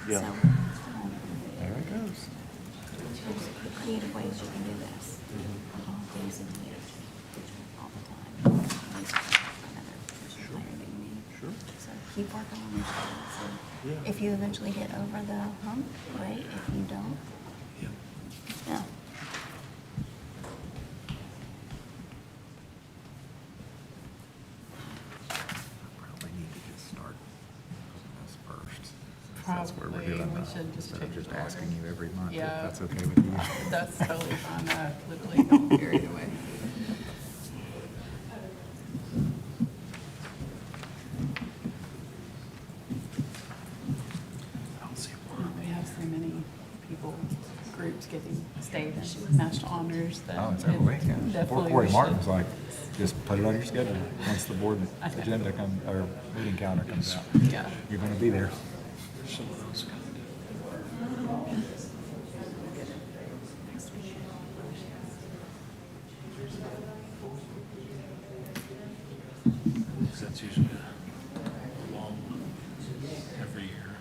Yeah. So, There it goes. there's creative ways you can do this. Things in here, all the time. Another person higher than me. Sure. So keep working on your skills. And Yeah. if you eventually get over the hump, great. If you don't, Yeah. yeah. Probably need to just start this first. That's where we're Probably, doing we that. should just Instead of change just the asking order. you every month if Yeah. that's okay with you. That's totally fine. I literally don't care either way. I don't see why. We have so many people, groups getting state and national honors that. Oh, it's every week, yeah. Poor Definitely Corey we Martin should- was like, just put it on your schedule. Once the board Okay. agenda comes, or meeting calendar comes out, Yeah. you're gonna be there. Someone else got to do it. Because that's usually a long one every year.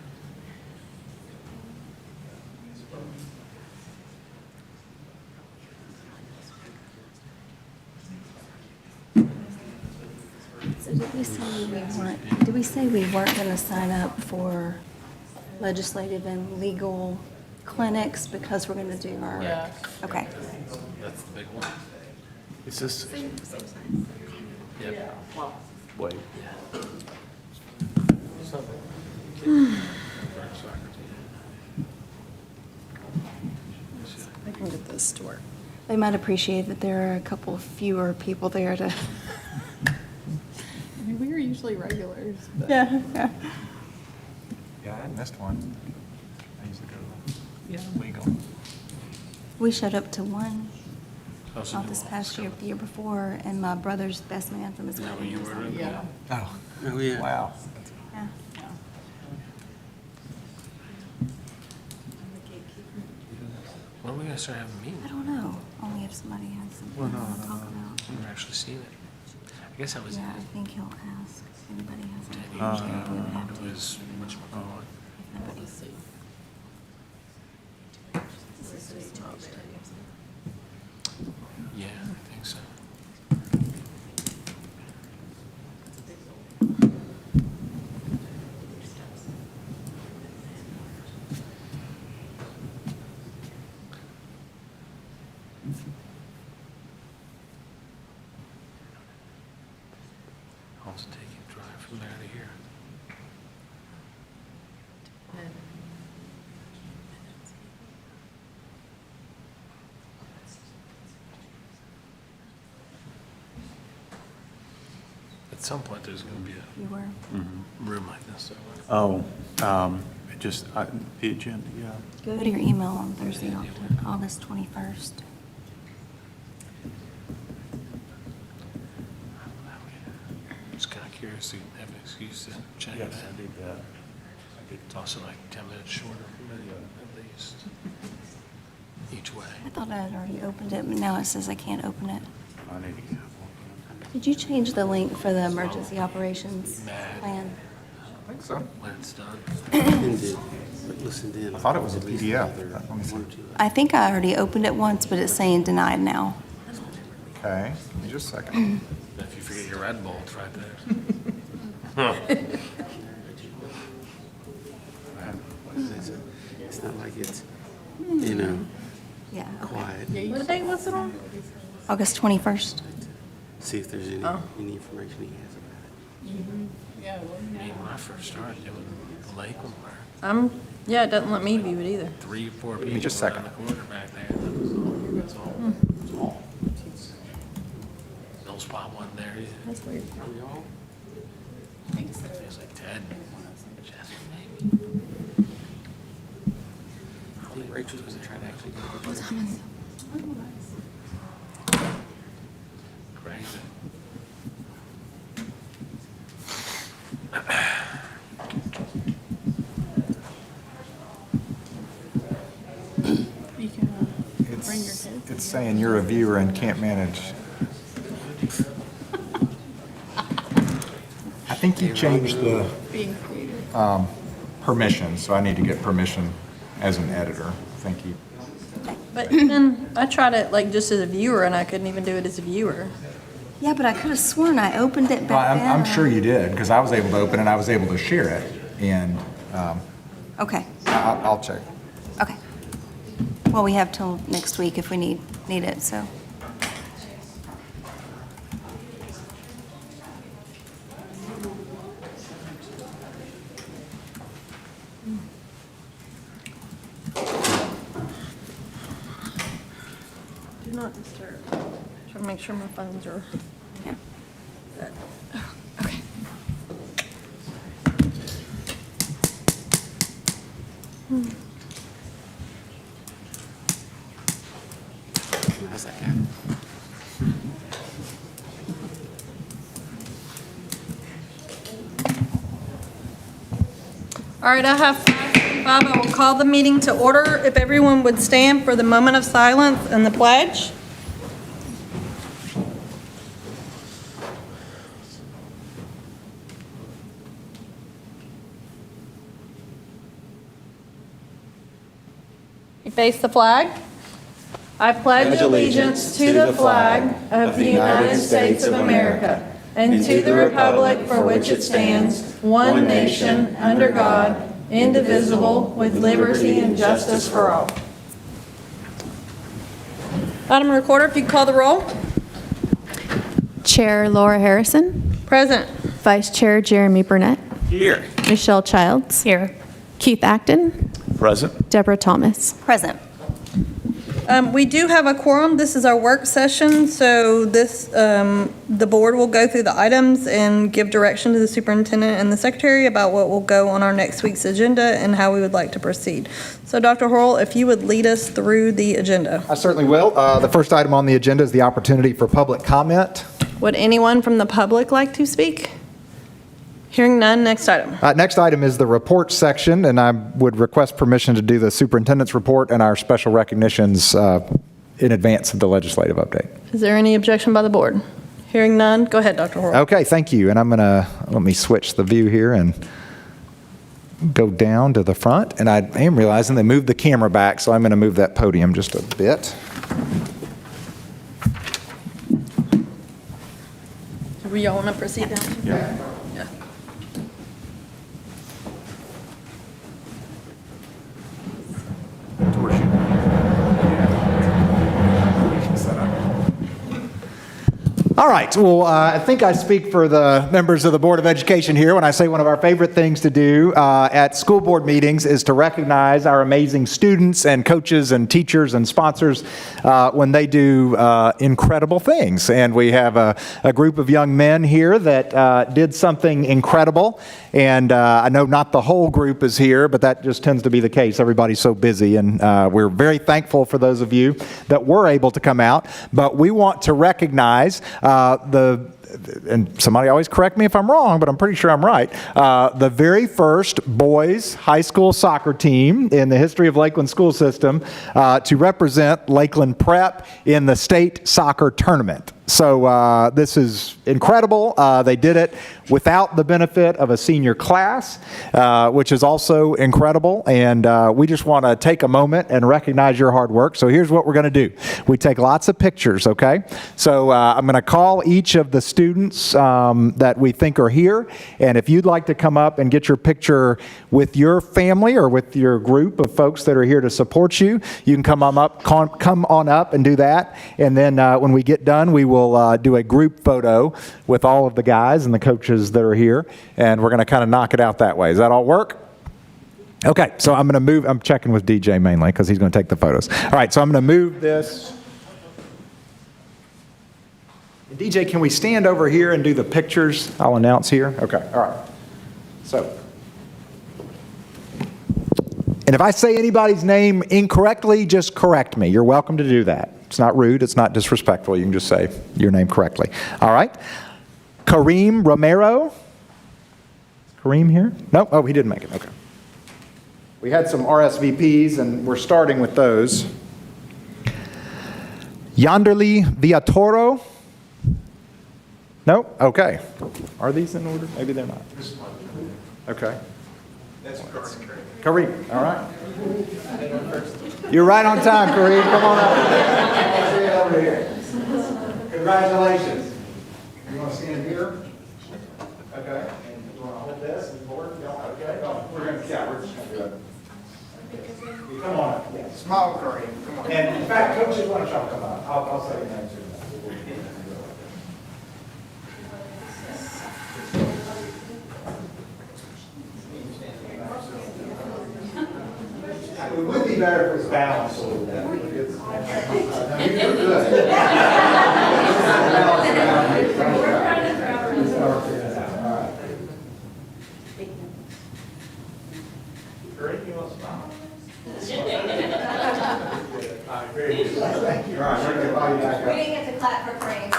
So did we say we weren't going to sign up for legislative and legal clinics because we're going to do our? Yeah. Okay. That's the big one. Is this? Yeah. Wait. Yeah. I can get this to work. They might appreciate that there are a couple fewer people there to. I mean, we are usually regulars, but. Yeah. Yeah. Yeah, I missed one. I used to go Yeah. legal. We showed up to one, How's it not this going? past year, but the year before, and my brother's best man from his Is that what wedding you was were on. in? Yeah. Oh, Oh, yeah. wow. Yeah. Yeah. When are we gonna start having I meetings? don't know. Only if somebody has something Well, they no, want to no, talk no. about. We've never actually seen it. I guess that was Yeah, I think he'll ask if anybody has 10 anything. years We would ago. have It to. was whatchamacallit. If nobody- Yeah, I think so. How long does it take you to drive from there to here? At some point, there's gonna be a You were. room like this. Oh, it just, the agenda, yeah. Go to your email on Thursday, August 21st. Just kinda curious to have an excuse to check Yes, that. I did that. It's also like 10 minutes shorter from me, at least, each way. I thought I had already opened it, but now it says I can't open it. I need to get Did you change the link for the emergency operations Mad. plan? I think so. When it's done. but listen then. I thought it was a PDF. Let me see. I think I already opened it once, but it's saying denied now. Okay, give me just a second. If you forget your Red Bull, it's right there. It's not like it's, you know, Yeah. Okay. quiet. What date was it on? August 21st. See if there's any information he has about it. Yeah, well, I mean, yeah. when I first started doing the Lakeland where Yeah, it doesn't let me view it either. 3, 4 people me just a around the second. corner back there. That was all. No spot wasn't there either. That's weird. Thanks. Feels like Ted. Jesse, maybe. I think Rachel's gonna try to actually go to the Crazy. You can bring your It's, kids. it's saying you're a viewer and can't manage. I think you changed the Being creative. permission, so I need to get permission as an editor. Thank you. But then I tried it like just as a viewer and I couldn't even do it as a viewer. Yeah, but I could have sworn I opened it Well, back then. I'm sure you did, because I was able to open it, I was able to share it, and Okay, I'll check. okay. Well, we have till next week if we need it, so. Do not disturb. Trying to make sure my phones are. Yeah. Okay. How's that going? All right, I have 5:45. I will call the meeting to order. If everyone would stand for the moment of silence and the pledge. You face the flag. I pledge allegiance to the flag of the United States of America and to the republic for which it stands, one nation, under God, indivisible, with liberty and justice for all. Madam Recorder, if you could call the roll. Chair Laura Harrison. Present. Vice Chair Jeremy Burnett. Here. Michelle Childs. Here. Keith Acton. Present. Deborah Thomas. Present. We do have a quorum. This is our work session, so the board will go through the items and give direction to the superintendent and the secretary about what will go on our next week's agenda and how we would like to proceed. So Dr. Horrell, if you would lead us through the agenda. I certainly will. The first item on the agenda is the opportunity for public comment. Would anyone from the public like to speak? Hearing none, next item. Next item is the report section, and I would request permission to do the superintendent's report and our special recognitions in advance of the legislative update. Is there any objection by the board? Hearing none, go ahead, Dr. Horrell. Okay, thank you. And let me switch the view here and go down to the front. And I am realizing they moved the camera back, so I'm going to move that podium just a bit. Do we all want to proceed now? Yeah. Yeah. All right. Well, I think I speak for the members of the Board of Education here when I say one of our favorite things to do at school board meetings is to recognize our amazing students and coaches and teachers and sponsors when they do incredible things. And we have a group of young men here that did something incredible. And I know not the whole group is here, but that just tends to be the case. Everybody's so busy. And we're very thankful for those of you that were able to come out. But we want to recognize and somebody always correct me if I'm wrong, but I'm pretty sure I'm right, the very first boys high school soccer team in the history of Lakeland school system to represent Lakeland Prep in the state soccer tournament. So this is incredible. They did it without the benefit of a senior class, which is also incredible. And we just want to take a moment and recognize your hard work. So here's what we're going to do. We take lots of pictures, okay? So I'm going to call each of the students that we think are here. And if you'd like to come up and get your picture with your family or with your group of folks that are here to support you, you can come on up and do that. And then when we get done, we will do a group photo with all of the guys and the coaches that are here, and we're going to kind of knock it out that way. Does that all work? Okay, so I'm going to move. I'm checking with DJ mainly because he's going to take the photos. All right, so I'm going to move this. DJ, can we stand over here and do the pictures? I'll announce here. Okay, all right. So, and if I say anybody's name incorrectly, just correct me. You're welcome to do that. It's not rude. It's not disrespectful. You can just say your name correctly. All right. Kareem Romero. Is Kareem here? No? Oh, he didn't make it. Okay. We had some RSVPs, and we're starting with those. Yanderly Villatoro. No? Okay. Are these in order? Maybe they're not. Okay. That's Kareem, all right. You're right on time, Kareem. Come on up. See you over here. Congratulations. You want to stand here? Okay. And you want to hold this and board? Okay. No, we're just going to do it. You come on up. Yeah. Smile, Kareem. Come on. And in fact, coaches, why don't y'all come up? I'll say your name too. It would be better if it was balanced a little bit. No, you're good. Great, you want to smile? All right, very good. Thank you. All right, we're going to call you back up. We didn't get to clap for Frank.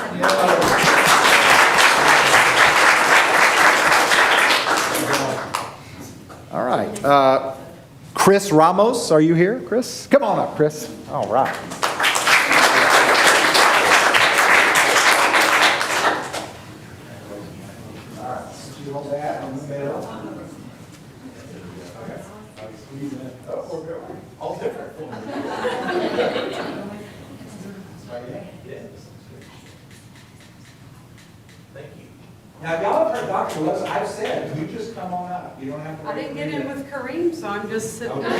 All right. Chris Ramos, are you here, Chris? Come on up, Chris. All right. All right, since you hold that in the middle. Okay. Squeeze in. Oh, we're good. All different. Thank you. Now, y'all have heard Dr. Lewis, I've said, you just come on up. You don't have to. I didn't get in with Kareem, so I'm just sitting there.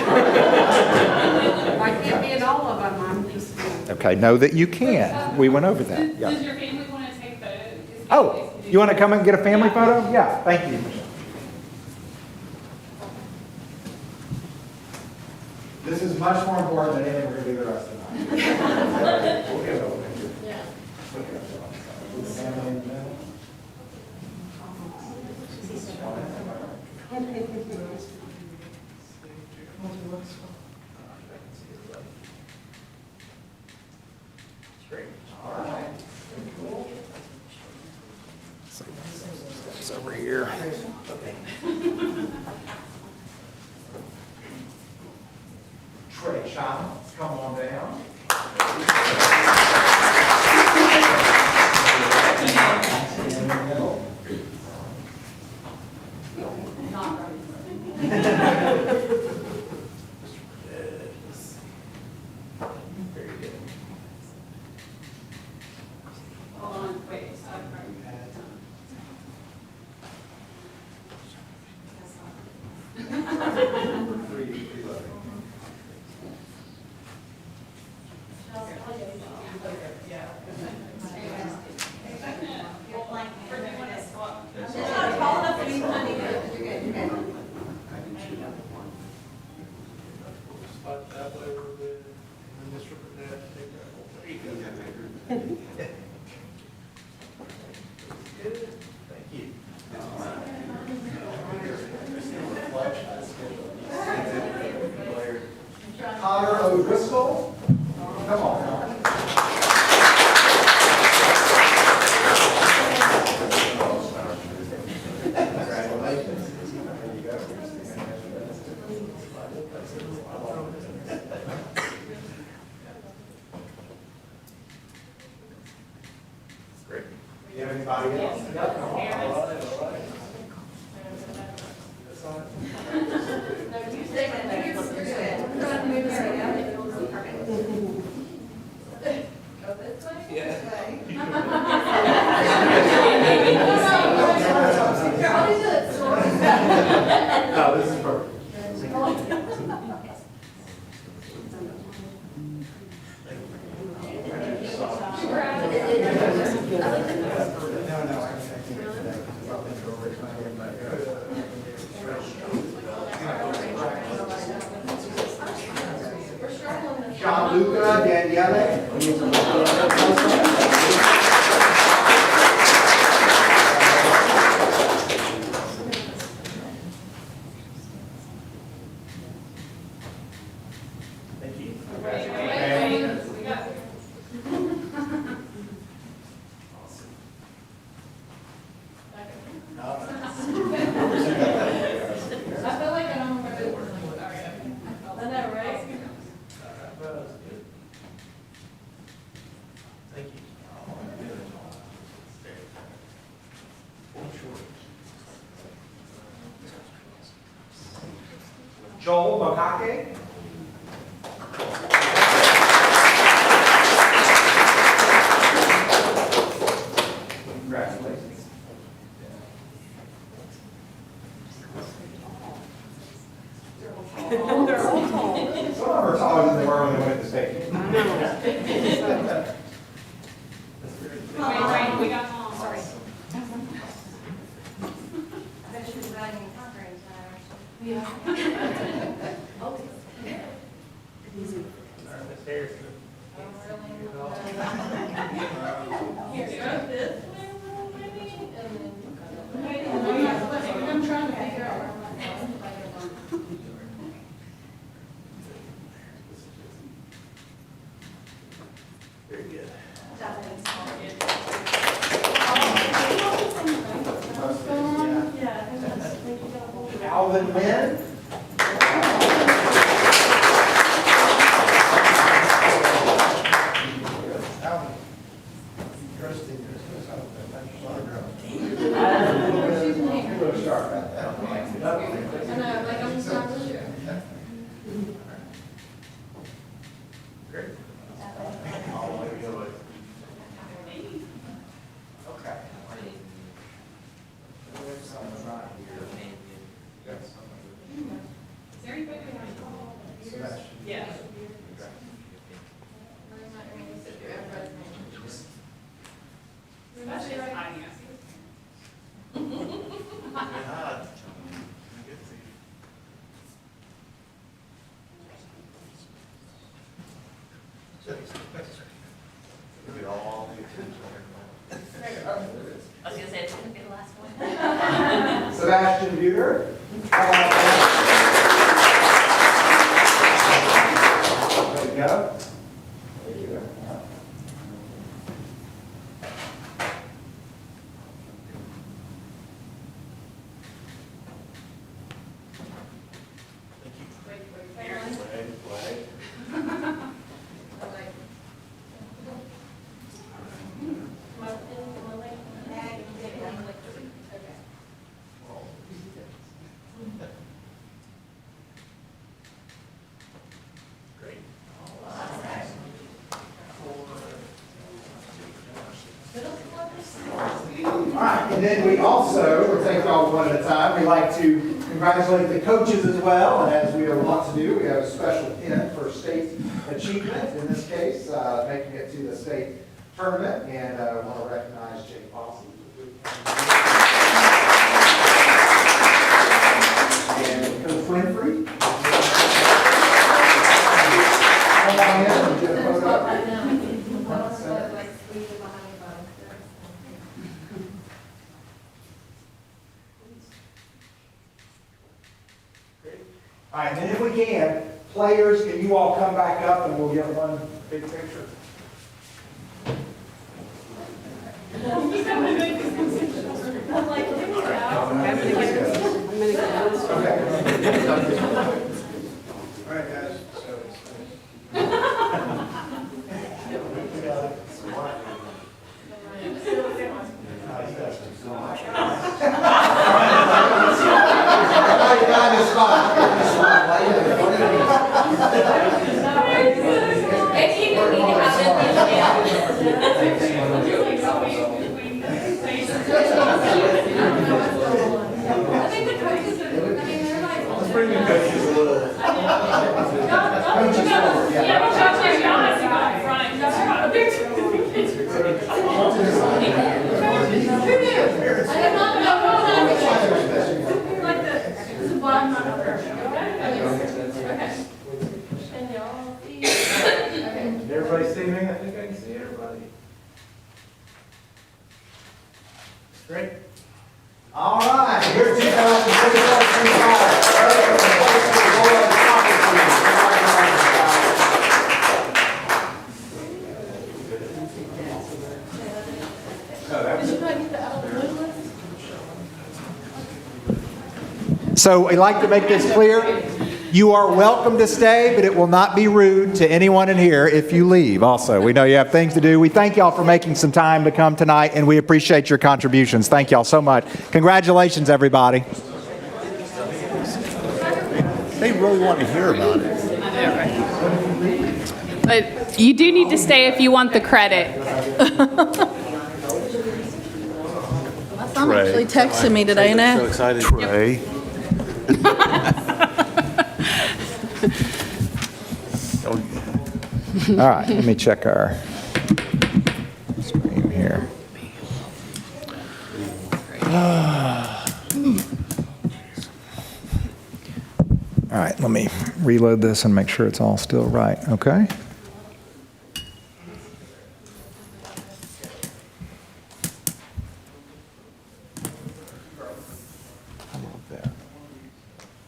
I can't be in all of them, I'm just. Okay, know that you can. We went over that. Yeah. Does your family want to take photos? Oh, you want to come and get a family photo? Yeah, thank you. This is much more important than anything we're going to do the rest of the night. We'll get over it. Yeah. Family in the middle. Great. All right. Cool. It's over here. Trey Child, come on down. In the middle. Very good. Hold on, wait, stop. Thank you. Connor O'Driscoll, come on. Congratulations. There you go. Great. Do you have anybody else? Yeah, come on. No, this is perfect. Gianluca Daniele. Joel Makake. Congratulations. Some of them are taller than they were when they went to state. Wait, we got mom. Sorry. I'm trying to figure out. Very good. Alvin Wynn. Yeah. That's just hiding us. I was gonna say, it's gonna be the last one. Sebastian Buter. There you go. There you go. All right, and then we also, we'll take it all one at a time, we like to congratulate the coaches as well, and as we are wont to do, we have a special pin for state achievement, in this case, making it to the state tournament, and I want to recognize Jake Fossey. And Coach Winfrey. Come on in and get a photo. All right, and then if we can, players, can you all come back up and we'll get one big picture? All right, guys. Everybody see me? I think I can see everybody. Great. All right, here's 2025. So we'd like to make this clear. You are welcome to stay, but it will not be rude to anyone in here if you leave also. We know you have things to do. We thank y'all for making some time to come tonight, and we appreciate your contributions. Thank y'all so much. Congratulations, everybody. They really want to hear about it. But you do need to stay if you want the credit. My son actually texted me today and So asked. excited. Trey. All right, let me check our stream here. All right, let me reload this and make sure it's all still right, okay? I love that.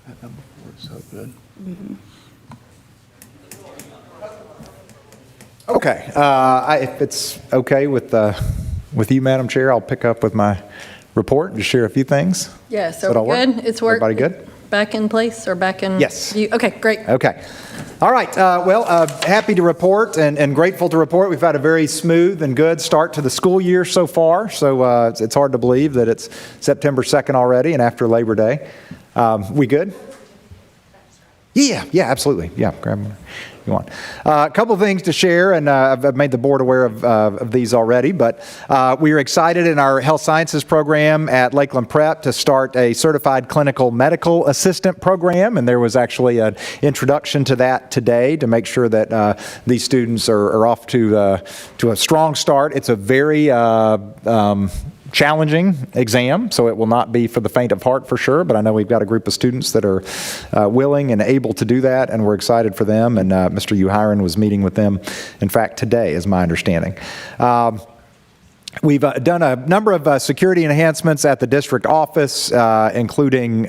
That number 4 is so good. Okay, if it's okay with you, Madam Chair, I'll pick up with my report and just share a few things. Yes, Does that are all we work? good? It's work. Everybody good? Back in place or back in? Yes. view? Okay, great. Okay. All right. Happy to report and grateful to report we've had a very smooth and good start to the school year so far. So it's hard to believe that it's September 2nd already and after Labor Day. We good? Yeah, absolutely. Yeah, grab one you want. A couple of things to share, and I've made the board aware of these already, but we are excited in our health sciences program at Lakeland Prep to start a certified clinical medical assistant program, and there was actually an introduction to that today to make sure that these students are off to a strong start. It's a very challenging exam, so it will not be for the faint of heart for sure, but I know we've got a group of students that are willing and able to do that, and we're excited for them, and Mr. Uhiren was meeting with them, in fact, today is my understanding. We've done a number of security enhancements at the district office, including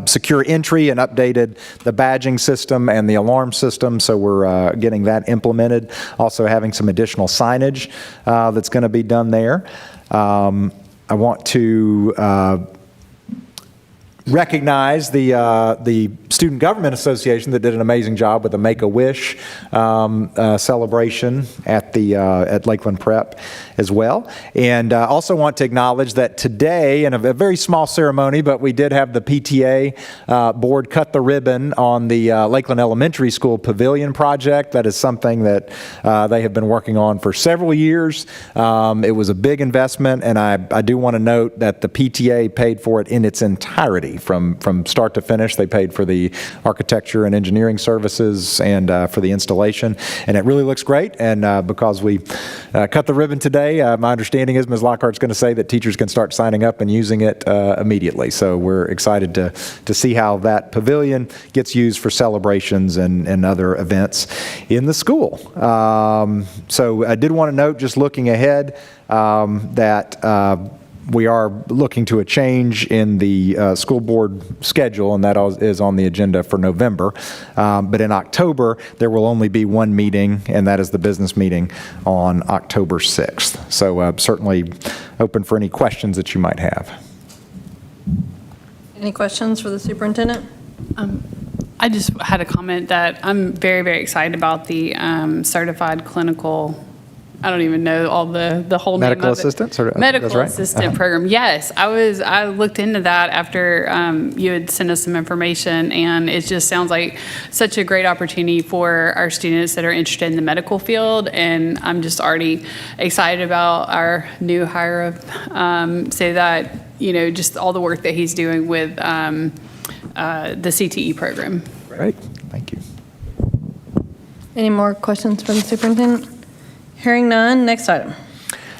secure entry and updated the badging system and the alarm system, so we're getting that implemented. Also having some additional signage that's going to be done there. I want to recognize the Student Government Association that did an amazing job with the Make-A-Wish celebration at Lakeland Prep as well. And also want to acknowledge that today, in a very small ceremony, but we did have the PTA board cut the ribbon on the Lakeland Elementary School Pavilion project. That is something that they have been working on for several years. It was a big investment, and I do want to note that the PTA paid for it in its entirety. From start to finish, they paid for the architecture and engineering services and for the installation, and it really looks great. And because we cut the ribbon today, my understanding is Ms. Lockhart's going to say that teachers can start signing up and using it immediately. So we're excited to see how that pavilion gets used for celebrations and other events in the school. So I did want to note, just looking ahead, that we are looking to a change in the school board schedule, and that is on the agenda for November. But in October, there will only be one meeting, and that is the business meeting on October 6th. So certainly open for any questions that you might have. Any questions for the superintendent? I just had a comment that I'm very, very excited about the certified clinical, I don't even know all the whole name of it. Medical assistant? Medical That's right? assistant program. Yes, I looked into that after you had sent us some information, and it just sounds like such a great opportunity for our students that are interested in the medical field, and I'm just already excited about our new hire, so that, just all the work that he's doing with the CTE program. Great, thank you. Any more questions for the superintendent? Hearing none, next item.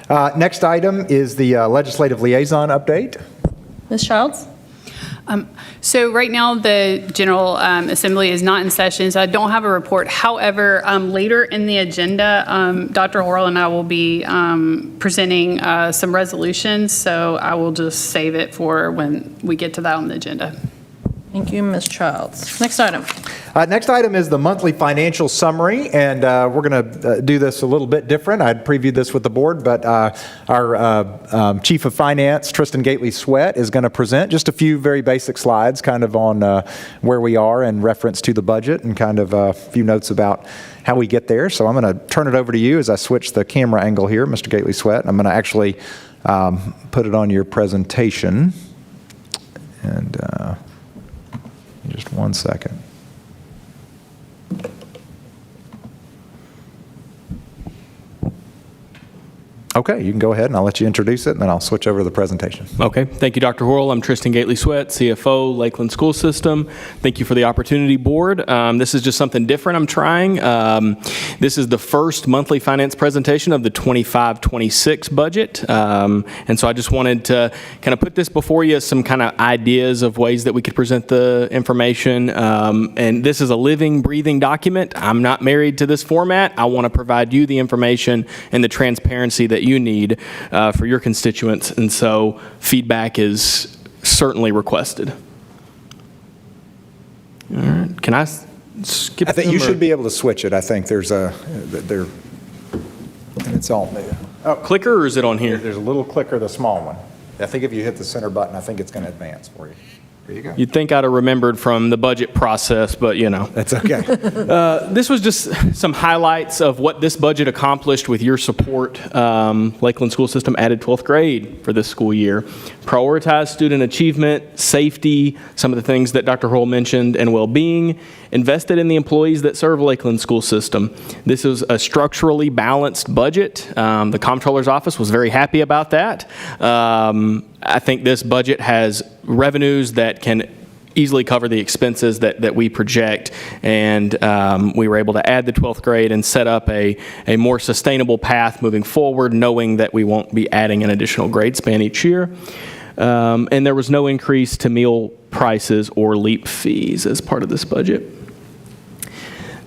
Next item is the legislative liaison update. Ms. Childs? So right now, the General Assembly is not in session, so I don't have a report. However, later in the agenda, Dr. Horrell and I will be presenting some resolutions, so I will just save it for when we get to that on the agenda. Thank you, Ms. Childs. Next item. Next item is the monthly financial summary, and we're going to do this a little bit different. I'd previewed this with the board, but our Chief of Finance, Tristan Gately-Sweat, is going to present just a few very basic slides kind of on where we are in reference to the budget and kind of a few notes about how we get there. So I'm going to turn it over to you as I switch the camera angle here, Mr. Gately-Sweat. I'm going to actually put it on your presentation. And Just one second. Okay, you can go ahead and I'll let you introduce it and then I'll switch over to the presentation. Okay, thank you, Dr. Horrell. I'm Tristan Gately-Sweat, CFO, Lakeland School System. Thank you for the opportunity, Board. This is just something different I'm trying. This is the first monthly finance presentation of the 25-26 budget. And so I just wanted to kind of put this before you as some kind of ideas of ways that we could present the information. And this is a living, breathing document. I'm not married to this format. I want to provide you the information and the transparency that you need for your constituents, and so feedback is certainly requested. All right, can I skip? I think them, you or- should be able to switch it. I think there's and it's all new. Oh, clicker, or is it on here? There's a little clicker, the small one. I think if you hit the center button, I think it's going to advance for you. There you go. You'd think I'd have remembered from the budget process, but you know. That's okay. This was just some highlights of what this budget accomplished with your support. Lakeland School System added 12th grade for this school year. Prioritized student achievement, safety, some of the things that Dr. Horrell mentioned, and well-being. Invested in the employees that serve Lakeland School System. This is a structurally balanced budget. The Comptroller's Office was very happy about that. I think this budget has revenues that can easily cover the expenses that we project, and we were able to add the 12th grade and set up a more sustainable path moving forward, knowing that we won't be adding an additional grade span each year. And there was no increase to meal prices or LEAP fees as part of this budget.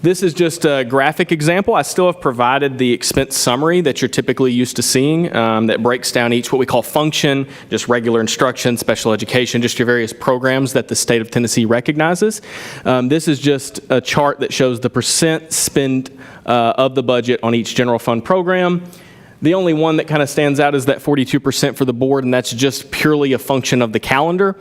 This is just a graphic example. I still have provided the expense summary that you're typically used to seeing that breaks down each what we call function, just regular instruction, special education, just your various programs that the state of Tennessee recognizes. This is just a chart that shows the percent spent of the budget on each general fund program. The only one that kind of stands out is that 42% for the board, and that's just purely a function of the calendar.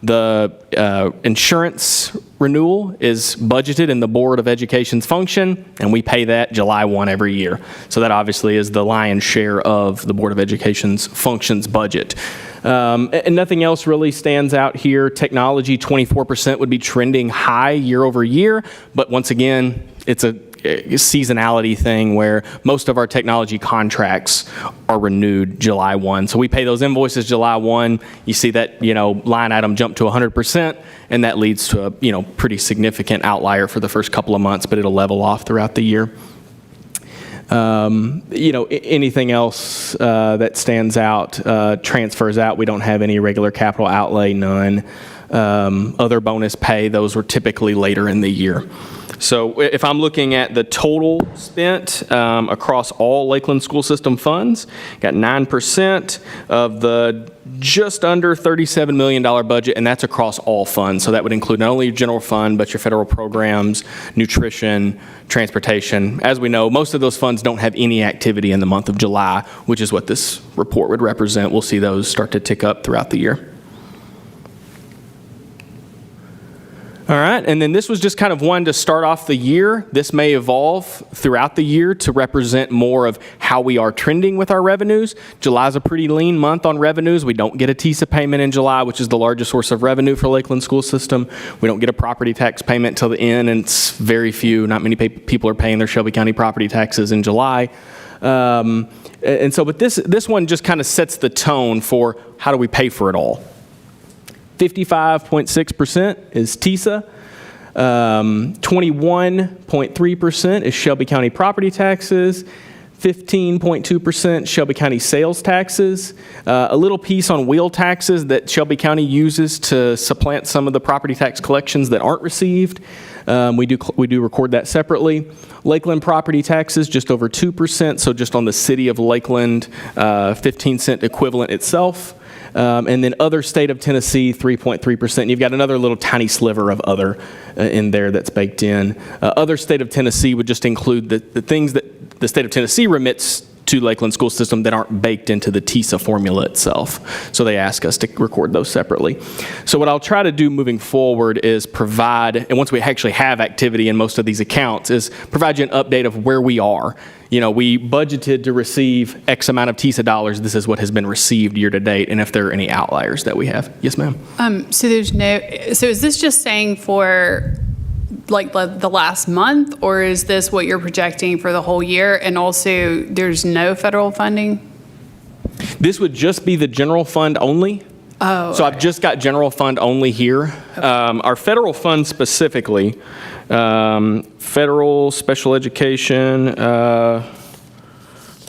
The insurance renewal is budgeted in the Board of Education's function, and we pay that July 1 every year. So that obviously is the lion's share of the Board of Education's functions budget. And nothing else really stands out here. Technology, 24% would be trending high year over year, but once again, it's a seasonality thing where most of our technology contracts are renewed July 1. So we pay those invoices July 1. You see that, line item jump to 100%, and that leads to a, pretty significant outlier for the first couple of months, but it'll level off throughout the year. Anything else that stands out, transfers out. We don't have any regular capital outlay, none. Other bonus pay, those were typically later in the year. So if I'm looking at the total spent across all Lakeland School System funds, got 9% of the just under $37 million budget, and that's across all funds. So that would include not only your general fund, but your federal programs, nutrition, transportation. As we know, most of those funds don't have any activity in the month of July, which is what this report would represent. We'll see those start to tick up throughout the year. All right, and then this was just kind of one to start off the year. This may evolve throughout the year to represent more of how we are trending with our revenues. July's a pretty lean month on revenues. We don't get a TISA payment in July, which is the largest source of revenue for Lakeland School System. We don't get a property tax payment till the end, and it's very few. Not many people are paying their Shelby County property taxes in July. But this one just kind of sets the tone for how do we pay for it all. 55.6% is TISA, 21.3% is Shelby County property taxes, 15.2% Shelby County sales taxes, a little piece on wheel taxes that Shelby County uses to supplant some of the property tax collections that aren't received. We do record that separately. Lakeland property taxes, just over 2%, so just on the city of Lakeland, 15-cent equivalent itself. And then other state of Tennessee, 3.3%. You've got another little tiny sliver of other in there that's baked in. Other state of Tennessee would just include the things that the state of Tennessee remits to Lakeland School System that aren't baked into the TISA formula itself. So they ask us to record those separately. So what I'll try to do moving forward is provide, and once we actually have activity in most of these accounts, is provide you an update of where we are. You know, we budgeted to receive X amount of TISA dollars. This is what has been received year to date, and if there are any outliers that we have. Yes, ma'am. So there's no, so is this just saying for like the last month, or is this what you're projecting for the whole year? And also, there's no federal funding? This would just be the general fund only. Oh, So I've just got general fund only here. Our federal fund specifically, federal special education, I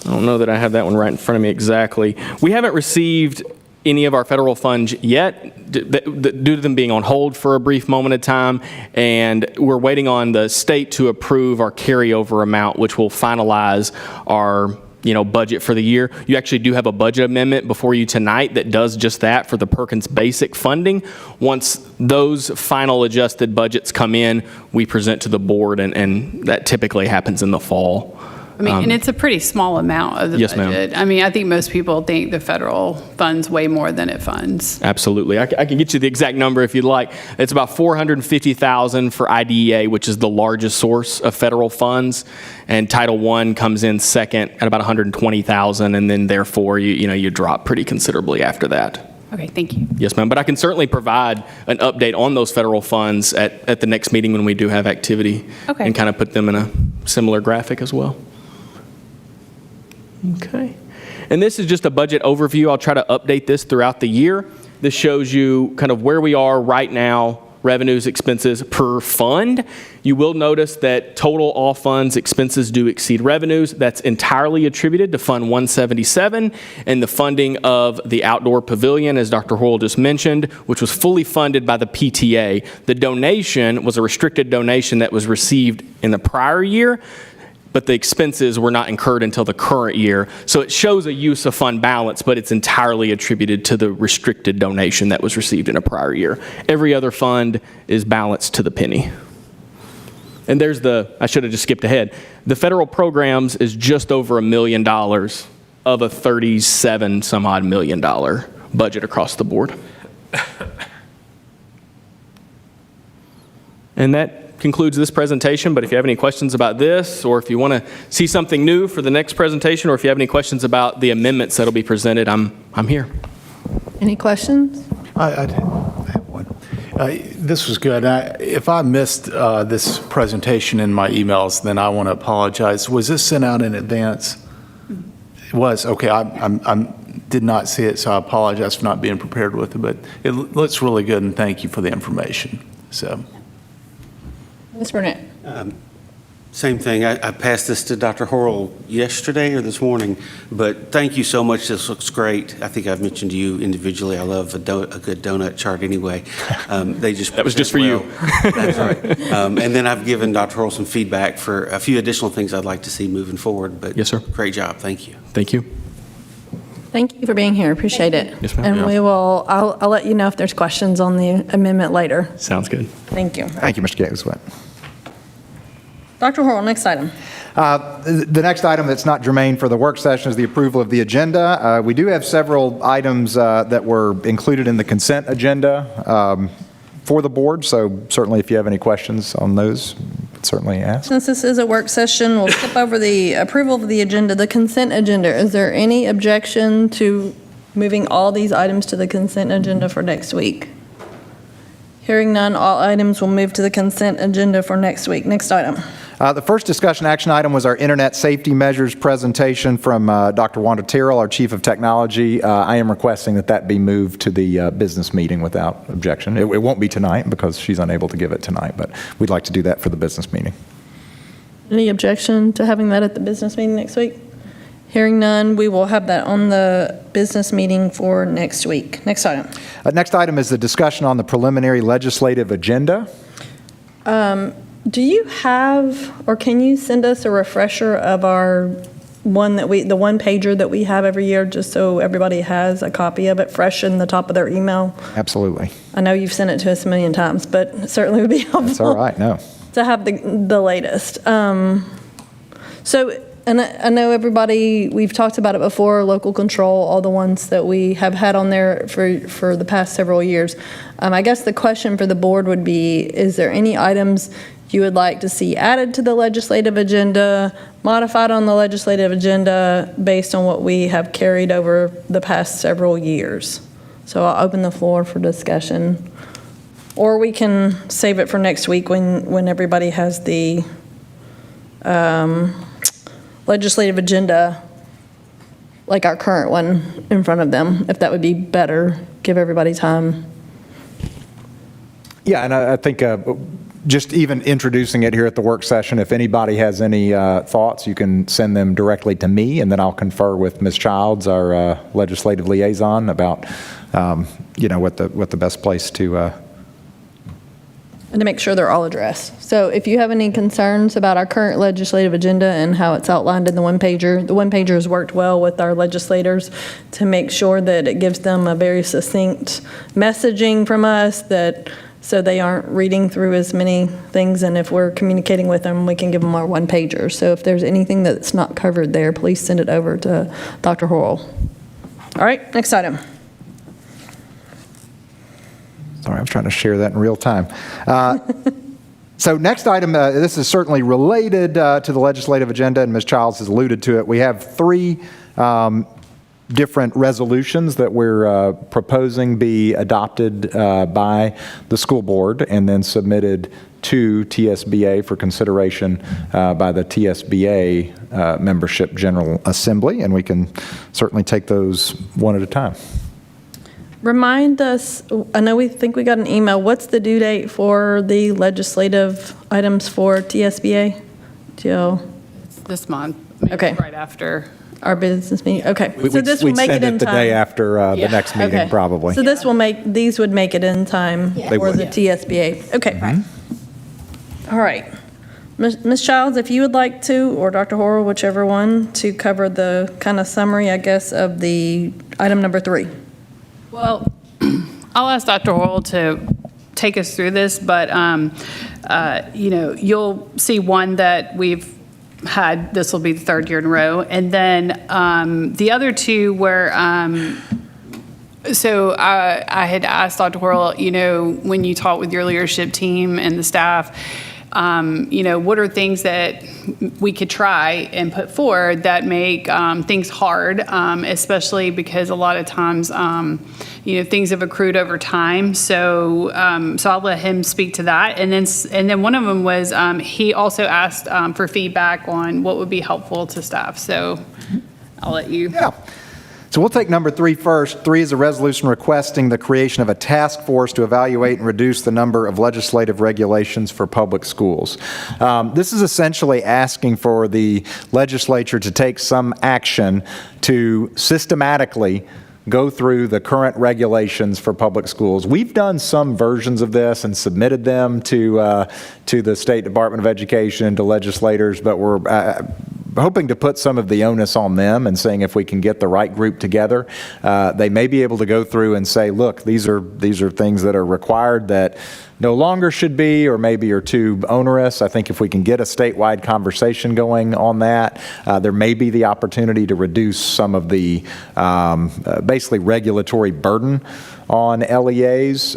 don't know that I have that one right in front of me exactly. We haven't received any of our federal funds yet, due to them being on hold for a brief moment of time, and we're waiting on the state to approve our carryover amount, which will finalize our budget for the year. You actually do have a budget amendment before you tonight that does just that for the Perkins basic funding. Once those final adjusted budgets come in, we present to the board, and that typically happens in the fall. I mean, and it's a pretty small amount of the Yes, ma'am. budget. I mean, I think most people think the federal funds way more than it funds. Absolutely. I can get you the exact number if you'd like. It's about $450,000 for IDEA, which is the largest source of federal funds, and Title I comes in second at about $120,000, and then therefore you drop pretty considerably after that. Okay, thank you. Yes, ma'am. But I can certainly provide an update on those federal funds at the next meeting when we do have activity, Okay. and kind of put them in a similar graphic as well. Okay. And this is just a budget overview. I'll try to update this throughout the year. This shows you kind of where we are right now, revenues, expenses per fund. You will notice that total all funds expenses do exceed revenues. That's entirely attributed to Fund 177 and the funding of the outdoor pavilion, as Dr. Hoyle just mentioned, which was fully funded by the PTA. The donation was a restricted donation that was received in the prior year, but the expenses were not incurred until the current year. So it shows a use of fund balance, but it's entirely attributed to the restricted donation that was received in a prior year. Every other fund is balanced to the penny. And there's I should have just skipped ahead. The federal programs is just over $1 million of a $37 some odd million budget across the board. And that concludes this presentation, but if you have any questions about this, or if you want to see something new for the next presentation, or if you have any questions about the amendments that'll be presented, I'm here. Any questions? I have one. This was good. If I missed this presentation in my emails, then I want to apologize. Was this sent out in advance? It was? Okay. I did not see it, so I apologize for not being prepared with it, but it looks really good, and thank you for the information. So. Ms. Burnett? Same thing. I passed this to Dr. Horrell yesterday or this morning, but thank you so much. This looks great. I think I've mentioned to you individually, I love a good donut chart anyway. They just That was just for you. That's right. And then I've given Dr. Horrell some feedback for a few additional things I'd like to see moving forward. But Yes, sir. Great job. Thank you. Thank you. Thank you for being here. Appreciate it. Yes, ma'am. And Yeah. I'll let you know if there's questions on the amendment later. Sounds good. Thank you. Thank you, Mr. Gateswet. Dr. Horrell, next item. The next item that's not germane for the work session is the approval of the agenda. We do have several items that were included in the consent agenda for the board, so certainly if you have any questions on those, certainly ask. Since this is a work session, we'll skip over the approval of the agenda, the consent agenda. Is there any objection to moving all these items to the consent agenda for next week? Hearing none, all items will move to the consent agenda for next week. Next item. The first discussion action item was our internet safety measures presentation from Dr. Wanda Terrell, our Chief of Technology. I am requesting that be moved to the business meeting without objection. It won't be tonight because she's unable to give it tonight, but we'd like to do that for the business meeting. Any objection to having that at the business meeting next week? Hearing none, we will have that on the business meeting for next week. Next item. Next item is the discussion on the preliminary legislative agenda. Do you have, or can you send us a refresher of our the one pager that we have every year, just so everybody has a copy of it fresh in the top of their email? Absolutely. I know you've sent it to us a million times, but it certainly would be helpful. That's all right, no. To have the latest. So And I know everybody, we've talked about it before, local control, all the ones that we have had on there for the past several years. I guess the question for the board would be, is there any items you would like to see added to the legislative agenda, modified on the legislative agenda based on what we have carried over the past several years? So I'll open the floor for discussion. Or we can save it for next week when everybody has the legislative agenda, like our current one, in front of them, if that would be better, give everybody time. Yeah, and I think just even introducing it here at the work session, if anybody has any thoughts, you can send them directly to me, and then I'll confer with Ms. Childs, our legislative liaison, about what the best place to. And to make sure they're all addressed. So if you have any concerns about our current legislative agenda and how it's outlined in the one-pager, the one-pager has worked well with our legislators to make sure that it gives them a very succinct messaging from us, that so they aren't reading through as many things, and if we're communicating with them, we can give them our one-pager. So if there's anything that's not covered there, please send it over to Dr. Horrell. All right, next item. Sorry, I was trying to share that in real time. So next item, this is certainly related to the legislative agenda, and Ms. Childs has alluded to it. We have 3 different resolutions that we're proposing be adopted by the school board and then submitted to TSBA for consideration by the TSBA membership General Assembly, and we can certainly take those one at a time. Remind us, I know we think we got an email, what's the due date for the legislative items for TSBA? Jill? It's this month. Maybe Okay. right after. Our business meeting, okay. So We'd this will make it send in the time. day after the Yeah. next meeting, Okay. probably. So these would make it in time Yeah. They for would. the TSBA. Okay. All right. Ms. Childs, if you would like to, or Dr. Horrell, whichever one, to cover the kind of summary, I guess, of the item number 3. Well, I'll ask Dr. Horrell to take us through this, but, you'll see one that we've had, this will be the 3rd year in a row. And then the other 2 were, so I had asked Dr. Horrell, when you talk with your leadership team and the staff, what are things that we could try and put forward that make things hard, especially because a lot of times, things have accrued over time. So I'll let him speak to that. And then one of them was he also asked for feedback on what would be helpful to staff. So I'll let you. Yeah. So we'll take number 3 first. 3 is a resolution requesting the creation of a task force to evaluate and reduce the number of legislative regulations for public schools. This is essentially asking for the legislature to take some action to systematically go through the current regulations for public schools. We've done some versions of this and submitted them to the State Department of Education, to legislators, but we're hoping to put some of the onus on them and seeing if we can get the right group together. They may be able to go through and say, look, these are things that are required that no longer should be, or maybe are too onerous. I think if we can get a statewide conversation going on that, there may be the opportunity to reduce some of the basically regulatory burden on LEAs.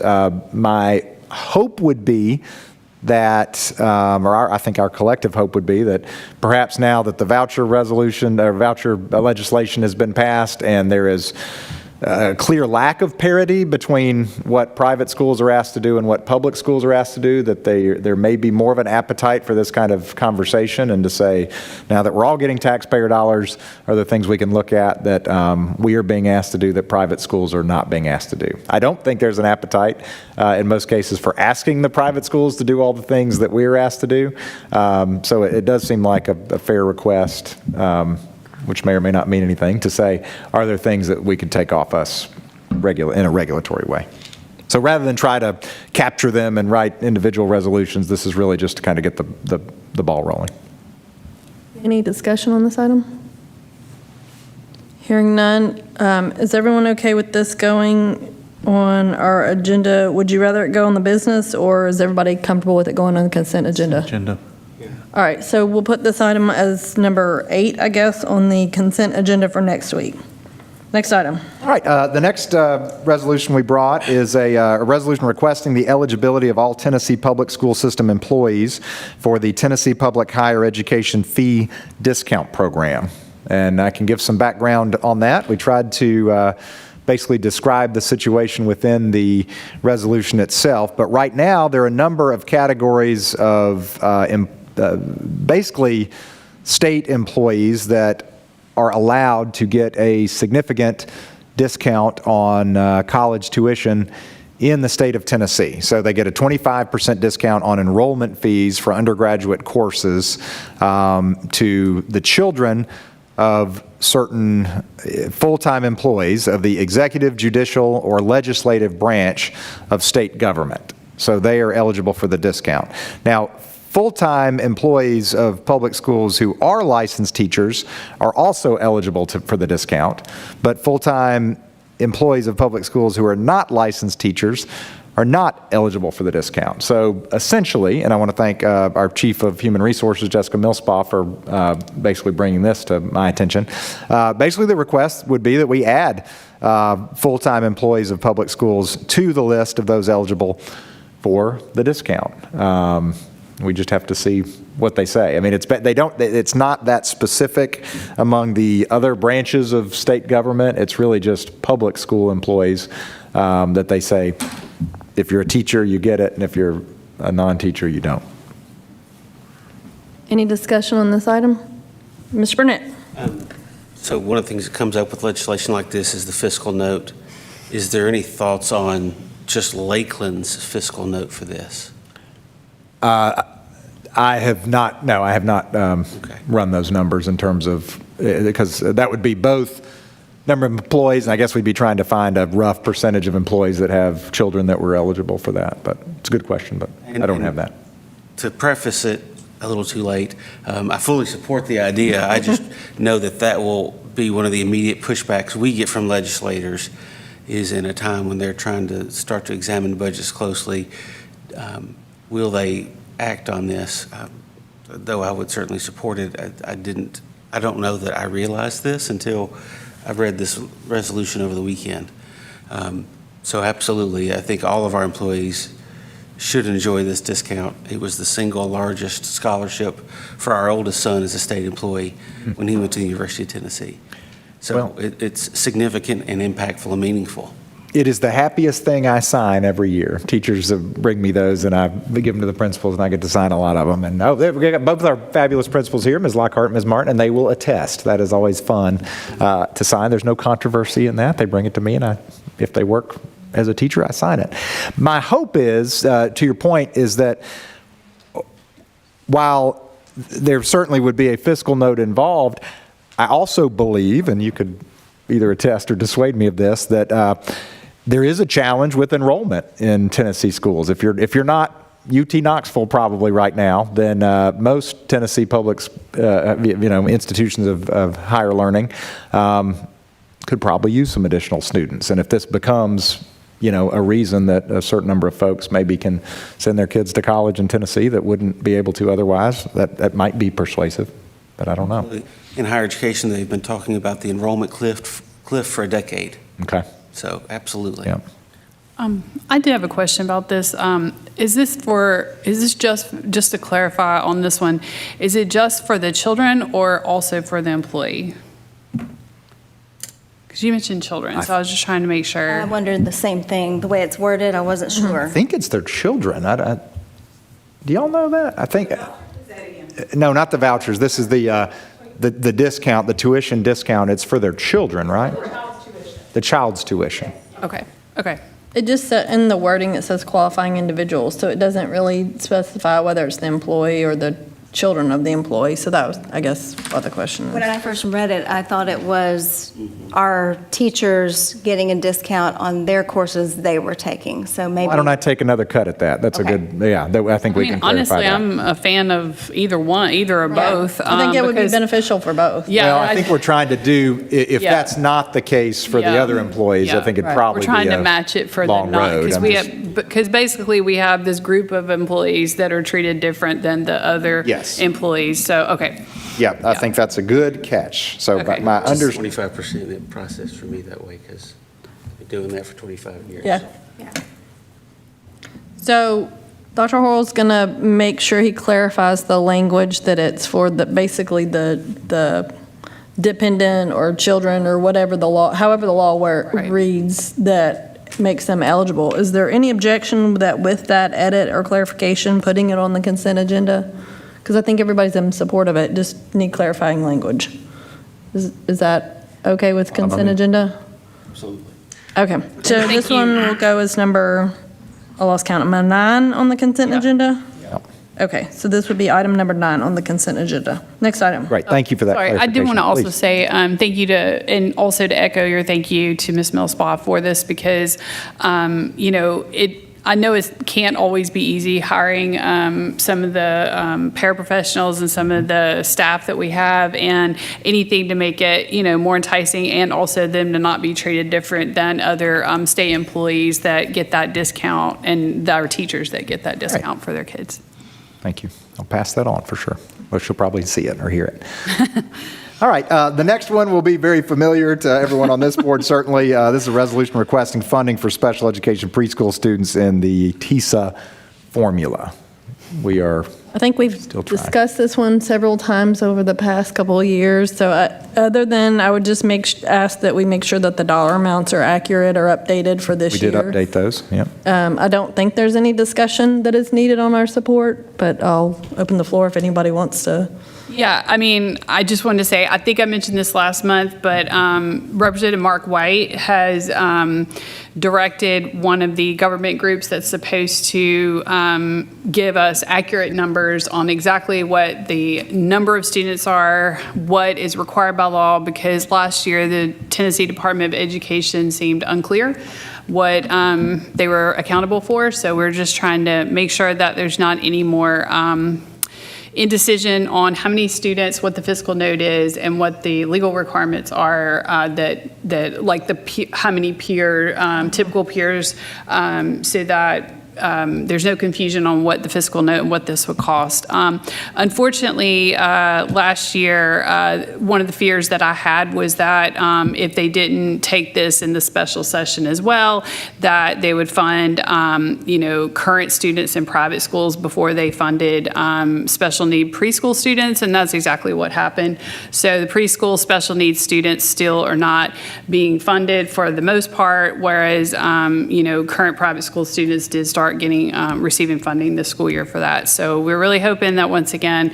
My hope would be that, I think our collective hope would be that perhaps now that the voucher resolution or voucher legislation has been passed and there is a clear lack of parity between what private schools are asked to do and what public schools are asked to do, that there may be more of an appetite for this kind of conversation, and to say, now that we're all getting taxpayer dollars, are there things we can look at that we are being asked to do that private schools are not being asked to do? I don't think there's an appetite in most cases for asking the private schools to do all the things that we're asked to do. So it does seem like a fair request, which may or may not mean anything, to say, are there things that we could take off us in a regulatory way? So rather than try to capture them and write individual resolutions, this is really just to kind of get the ball rolling. Any discussion on this item? Hearing none, is everyone okay with this going on our agenda? Would you rather it go on the business, or is everybody comfortable with it going on the consent agenda? All right, so we'll put this item as number 8, I guess, on the consent agenda for next week. Next item. All right, the next resolution we brought is a resolution requesting the eligibility of all Tennessee Public School System employees for the Tennessee Public Higher Education Fee Discount Program. And I can give some background on that. We tried to basically describe the situation within the resolution itself, but right now there are a number of categories of basically state employees that are allowed to get a significant discount on college tuition in the state of Tennessee. So they get a 25% discount on enrollment fees for undergraduate courses to the children of certain full-time employees of the executive, judicial, or legislative branch of state government. So they are eligible for the discount. Now, full-time employees of public schools who are licensed teachers are also eligible for the discount, but full-time employees of public schools who are not licensed teachers are not eligible for the discount. So essentially, and I want to thank our Chief of Human Resources, Jessica Millspaugh, for basically bringing this to my attention. Basically, the request would be that we add full-time employees of public schools to the list of those eligible for the discount. We just have to see what they say. I mean, it's not that specific among the other branches of state government. It's really just public school employees that they say, if you're a teacher, you get it, and if you're a non-teacher, you don't. Any discussion on this item? Mr. Burnett? So one of the things that comes up with legislation like this is the fiscal note. Is there any thoughts on just Lakeland's fiscal note for this? I have not run those numbers in terms of, because that would be both number of employees, and I guess we'd be trying to find a rough percentage of employees that have children that were eligible for that. But it's a good question, but I don't have that. To preface it a little too late, I fully support the idea. I just know that will be one of the immediate pushbacks we get from legislators, is in a time when they're trying to start to examine budgets closely. Will they act on this? Though I would certainly support it, I don't know that I realized this until I read this resolution over the weekend. So absolutely, I think all of our employees should enjoy this discount. It was the single largest scholarship for our oldest son as a state employee when he went to the University of Tennessee. So it's significant and impactful and meaningful. It is the happiest thing I sign every year. Teachers bring me those, and I give them to the principals, and I get to sign a lot of them. And we got both our fabulous principals here, Ms. Lockhart and Ms. Martin, and they will attest. That is always fun to sign. There's no controversy in that. They bring it to me, and if they work as a teacher, I sign it. My hope is, to your point, is that while there certainly would be a fiscal note involved, I also believe, and you could either attest or dissuade me of this, that there is a challenge with enrollment in Tennessee schools. If you're not UT Knoxville probably right now, then most Tennessee public institutions of higher learning could probably use some additional students. And if this becomes a reason that a certain number of folks maybe can send their kids to college in Tennessee that wouldn't be able to otherwise, that might be persuasive, but I don't know. In higher education, they've been talking about the enrollment cliff for a decade. Okay. So absolutely. Yeah. I did have a question about this. Is this just to clarify on this one, is it just for the children or also for the employee? Because you mentioned children, so I was just trying to make sure. I wondered the same thing. The way it's worded, I wasn't sure. I think it's their children. Do y'all know that? I think. No, not the vouchers. This is the discount, the tuition discount. It's for their children, right? The child's tuition. Okay. It just said in the wording, it says qualifying individuals, so it doesn't really specify whether it's the employee or the children of the employee. So that was, I guess, what the question is. When I first read it, I thought it was our teachers getting a discount on their courses they were taking. So maybe. Why don't I take another cut at that? That's Okay. a good, I think we can clarify Honestly, that. I'm a fan of either or both. I think it would be because- beneficial for both. Yeah. Well, I think we're trying to do, if Yeah. that's not the case for the Yeah. other employees, I Yeah. think it'd Right. probably We're be trying to a match it for the long not, road. because basically we have this group of employees that are treated different than the other Yes. Yes. employees. So, okay. Yeah, I think that's a good catch. So Okay. my Just under, 25% of the process for me that way, because I've been doing that for 25 years. Yeah. so. Yeah. So Dr. Horrell's going to make sure he clarifies the language that it's for basically the dependent or children or whatever the law, however the law Right. reads that makes them eligible. Is there any objection that with that edit or clarification, putting it on the consent agenda? Because I think everybody's in support of it, just need clarifying language. Is that okay with consent agenda? Absolutely. Okay, so Thank this you. one will go as number, I lost count, number 9 on the consent Yeah. agenda? Yeah. Okay, so this would be item number 9 on the consent agenda. Next item. great, thank you for that Sorry, I clarification. did want to also Please. say thank you to, and also to echo your thank you to Ms. Millspaw for this because, I know it can't always be easy hiring some of the paraprofessionals and some of the staff that we have, and anything to make it, more enticing, and also them to not be treated different than other state employees that get that discount, and our teachers that get that discount for their kids. Thank you. I'll pass that on for sure. Well, she'll probably see it or hear it. All right, the next one will be very familiar to everyone on this board, certainly. This is a resolution requesting funding for special education preschool students in the TISA formula. We are, I think we've Still trying. discussed this one several times over the past couple of years. So other than, I would just ask that we make sure that the dollar amounts are accurate or updated for this we year. did update those, yeah. I don't think there's any discussion that is needed on our support, but I'll open the floor if anybody wants to. Yeah, I just wanted to say, I think I mentioned this last month, but Representative Mark White has directed one of the government groups that's supposed to give us accurate numbers on exactly what the number of students are, what is required by law, because last year the Tennessee Department of Education seemed unclear what they were accountable for. So we're just trying to make sure that there's not any more indecision on how many students, what the fiscal note is, and what the legal requirements are, that like how many typical peers, so that there's no confusion on what the fiscal note and what this would cost. Unfortunately, last year, one of the fears that I had was that if they didn't take this in the special session as well, that they would fund, current students in private schools before they funded special need preschool students, and that's exactly what happened. So the preschool special needs students still are not being funded for the most part, whereas, current private school students did start receiving funding this school year for that. So we're really hoping that once again,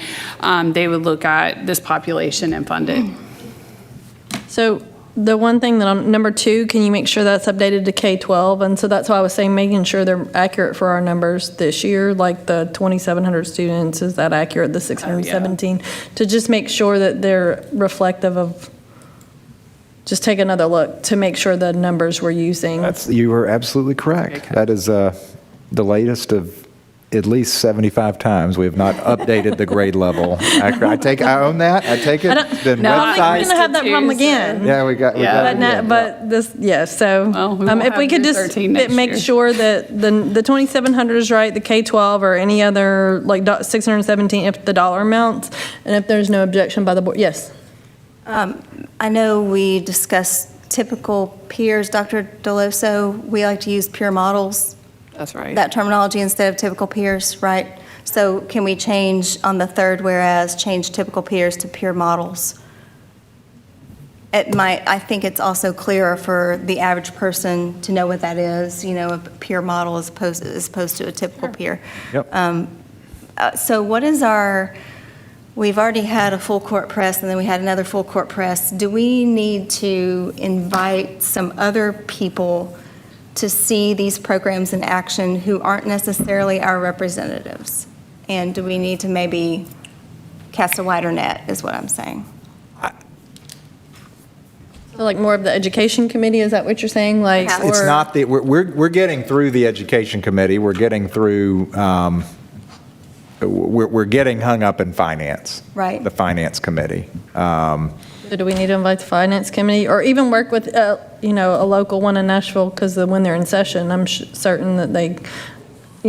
they would look at this population and fund it. So the one thing that on number 2, can you make sure that's updated to K-12? And so that's why I was saying making sure they're accurate for our numbers this year, like the 2,700 students, is that accurate, the 617? To just make sure that they're reflective of, just take another look to make sure the numbers we're using. You are absolutely correct. Okay. That is the latest of at least 75 times we have not updated the grade level. I own that. I take it. The No, I think we're going to have that problem again. Yeah, we got it again, yeah. But this, yes, so Well, we won't if we have could year just 13 next make year. sure that the 2,700 is right, the K-12 or any other, like 617, if the dollar amounts, and if there's no objection by the board, yes. I know we discussed typical peers, Dr. Deloso. We like to use peer models, That's right. that terminology instead of typical peers, right? So can we change on the third whereas, change typical peers to peer models? I think it's also clearer for the average person to know what that is, a peer model as opposed to a typical peer. Yep. So what is we've already had a full court press and then we had another full court press. Do we need to invite some other people to see these programs in action who aren't necessarily our representatives? And do we need to maybe cast a wider net, is what I'm saying? So like more of the education committee, is that what you're saying? Like, Yeah. It's or- not we're getting through the education committee. We're getting through, we're getting hung up in finance. Right. The finance committee. So do we need to invite the finance committee or even work with, a local one in Nashville? Because when they're in session, I'm certain that they,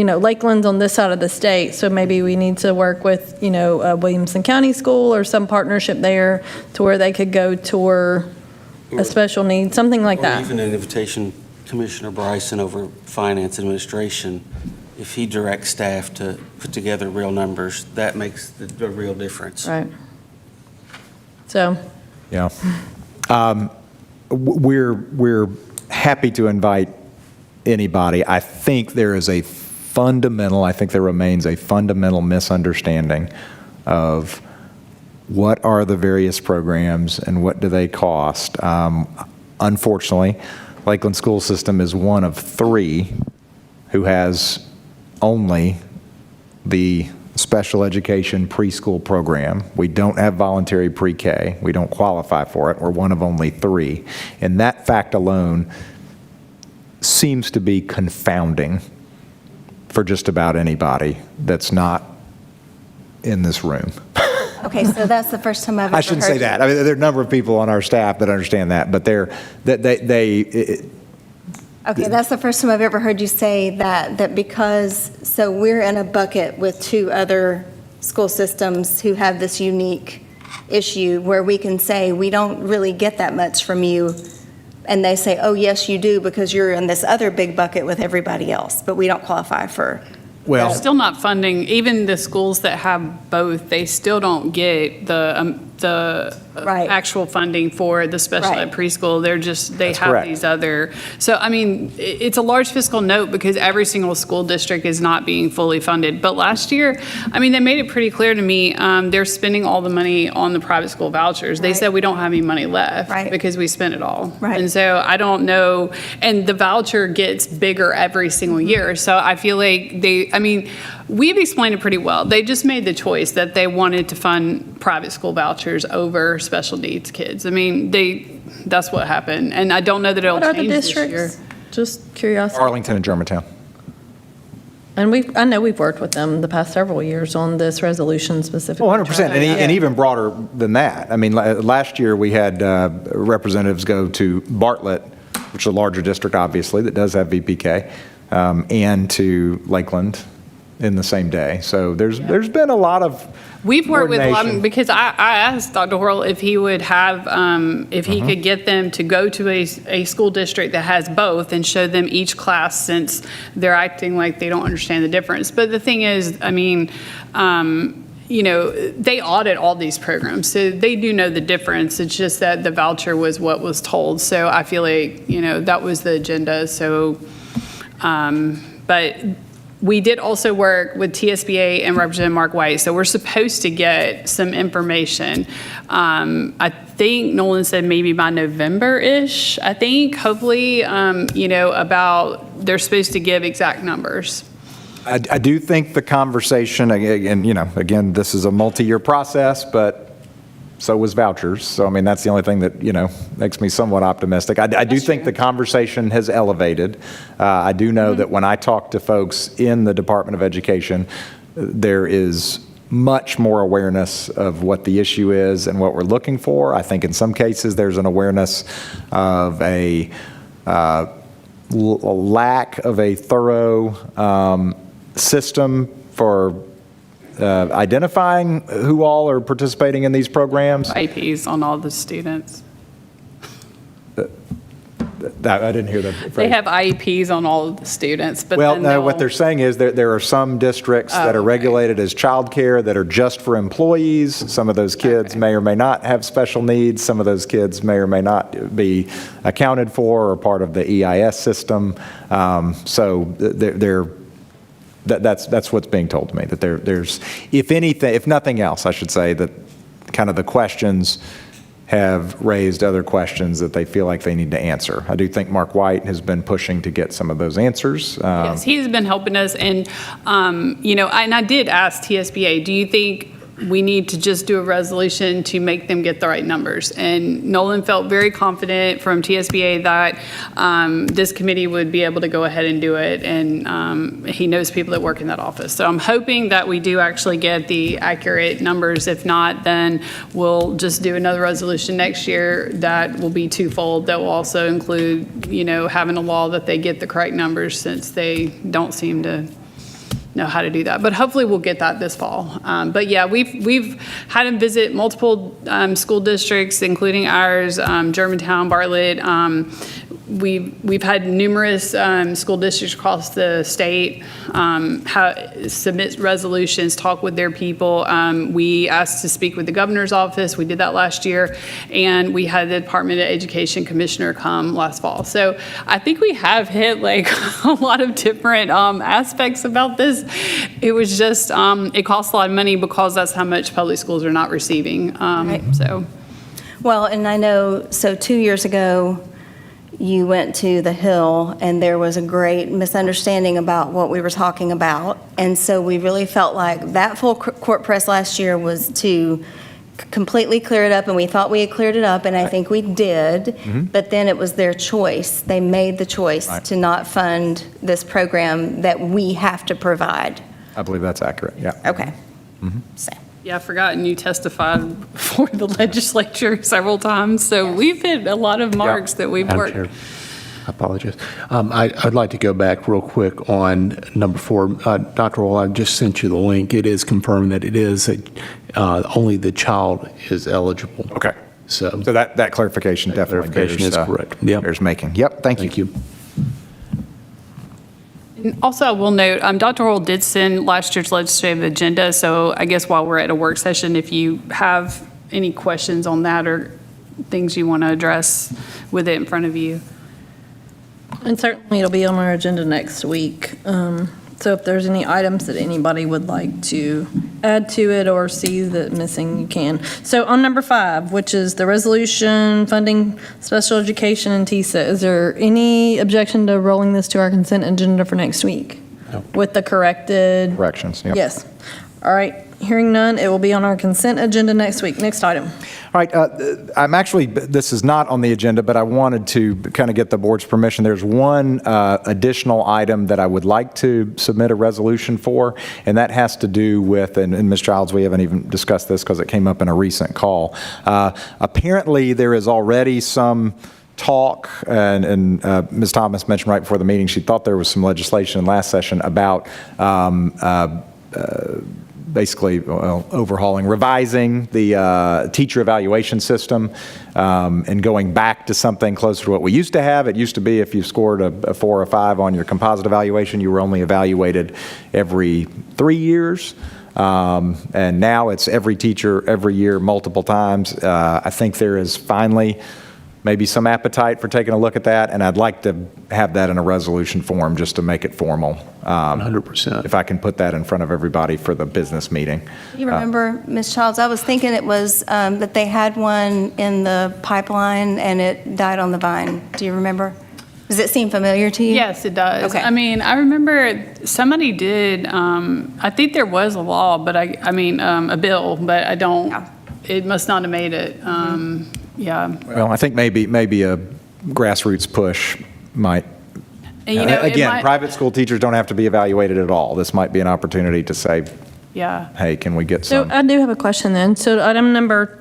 Lakeland's on this side of the state, so maybe we need to work with, Williamson County School or some partnership there to where they could go tour a special need, something like Or that. even an invitation, Commissioner Bryson over Finance Administration, if he directs staff to put together real numbers, that makes the real difference. Right. So, Yeah. We're happy to invite anybody. I think there remains a fundamental misunderstanding of what are the various programs and what do they cost. Unfortunately, Lakeland School System is one of 3 who has only the special education preschool program. We don't have voluntary pre-K. We don't qualify for it. We're one of only 3. And that fact alone seems to be confounding for just about anybody that's not in this room. Okay, so that's the first time I've ever heard. I shouldn't say that. I mean, there are a number of people on our staff that understand that, but Okay, that's the first time I've ever heard you say that because, so we're in a bucket with 2 other school systems who have this unique issue where we can say, we don't really get that much from you. And they say, oh, yes, you do, because you're in this other big bucket with everybody else, but we don't qualify for. well, Still not funding, even the schools that have both, they still don't get the Right. actual funding for the special ed Right. preschool. They That's have correct. these other, so I mean, it's a large fiscal note because every single school district is not being fully funded. But last year, I mean, they made it pretty clear to me, they're spending all the money on the private school vouchers. They Right. said we don't have any money left. Right. Because we spent it all. Right. And so I don't know, and the voucher gets bigger every single year. So I feel like we've explained it pretty well. They just made the choice that they wanted to fund private school vouchers over special needs kids. I mean, that's what happened. And I don't know that it'll what are the change this year. districts? Just curiosity. Arlington and Germantown. And I know we've worked with them the past several years on this resolution specifically. Oh, 100%, and even broader than that. I mean, last year, we had representatives go to Bartlett, which is a larger district, obviously, that does have VPK, and to Lakeland in the same day. So there's been a lot of We've worked with coordination. because I asked Dr. Horrell if he would have, if he could get them to go to a school district that has both and show them each class since they're acting like they don't understand the difference. But the thing is, I mean, they audit all these programs, so they do know the difference. It's just that the voucher was what was told. So I feel like, that was the agenda. So, but we did also work with TSBA and Representative Mark White, so we're supposed to get some information. I think Nolan said maybe by November-ish, I think, hopefully, about, they're supposed to give exact numbers. I do think the conversation, again, this is a multi-year process, but so was vouchers. So, I mean, that's the only thing that, makes me somewhat optimistic. I do think the conversation has elevated. I do know that when I talk to folks in the Department of Education, there is much more awareness of what the issue is and what we're looking for. I think in some cases there's an awareness of a lack of a thorough system for identifying who all are participating in these programs. IEPs on all the students. I didn't hear that phrase. They have IEPs on all of the students, but Well, then no, what they'll- they're saying is there are some districts that are okay. regulated as childcare that are just for employees. Some of those kids may or may not have special needs. Some of those kids may or may not be accounted for or part of the EIS system. So that's what's being told to me, that there's, if anything, if nothing else, I should say, that kind of the questions have raised other questions that they feel like they need to answer. I do think Mark White has been pushing to get some of those answers. Yes, he's been helping us, and and I did ask TSBA, do you think we need to just do a resolution to make them get the right numbers? And Nolan felt very confident from TSBA that this committee would be able to go ahead and do it, and he knows people that work in that office. So I'm hoping that we do actually get the accurate numbers. If not, then we'll just do another resolution next year that will be twofold, that will also include, having a law that they get the correct numbers, since they don't seem to know how to do that. But hopefully we'll get that this fall. But yeah, we've had him visit multiple school districts, including ours, Germantown, Bartlett. We've had numerous school districts across the state submit resolutions, talk with their people. We asked to speak with the governor's office. We did that last year. And we had the Department of Education commissioner come last fall. So I think we have hit like a lot of different aspects about this. It was just, it costs a lot of money because that's how much public schools are not receiving. Right. So. Well, and I know, so 2 years ago, you went to the Hill, and there was a great misunderstanding about what we were talking about. And so we really felt like that full court press last year was to completely clear it up, and we thought we had cleared it up, and I think we did. But then it was their choice. They made the choice to not fund this program that we have to provide. I believe that's accurate, yeah. Okay. So. Yeah, I've forgotten you testified for the legislature several times, so we've hit a lot of marks that we've Madam worked. Chair, I apologize. I'd like to go back real quick on number 4. Dr. Hall, I just sent you the link. It is confirmed that it is only the child is eligible. Okay. So that clarification definitely clarification is correct. Yep. bears making. Yep, thank you. thank you. Also, I will note, Dr. Hall did send last year's legislative agenda, so I guess while we're at a work session, if you have any questions on that or things you want to address with it in front of you. And certainly it'll be on our agenda next week. So if there's any items that anybody would like to add to it or see that missing, you can. So on number 5, which is the resolution funding special education and TISA, is there any objection to rolling this to our consent agenda for next week? No. With the corrected? Corrections, yep. Yes. All right, hearing none, it will be on our consent agenda next week. Next item. All right, I'm actually, this is not on the agenda, but I wanted to kind of get the board's permission. There's one additional item that I would like to submit a resolution for, and that has to do with, and Ms. Childs, we haven't even discussed this because it came up in a recent call. Apparently, there is already some talk, and Ms. Thomas mentioned right before the meeting, she thought there was some legislation in last session about basically overhauling, revising the teacher evaluation system and going back to something closer to what we used to have. It used to be if you scored a 4 or 5 on your composite evaluation, you were only evaluated every 3 years. And now it's every teacher, every year, multiple times. I think there is finally maybe some appetite for taking a look at that, and I'd like to have that in a resolution form just to make it formal. 100%. If I can put that in front of everybody for the business meeting. You remember, Ms. Childs, I was thinking it was that they had one in the pipeline and it died on the vine. Do you remember? Does it seem familiar to you? Yes, it does. Okay. I mean, I remember somebody did, I think there was a law, but a bill, but I don't, Yeah. it must not have made it. Yeah. Well, I think maybe a grassroots push might. And, you know, it Again, might- private school teachers don't have to be evaluated at all. This might be an opportunity to say, Yeah. hey, can we get So some? I do have a question then. So item number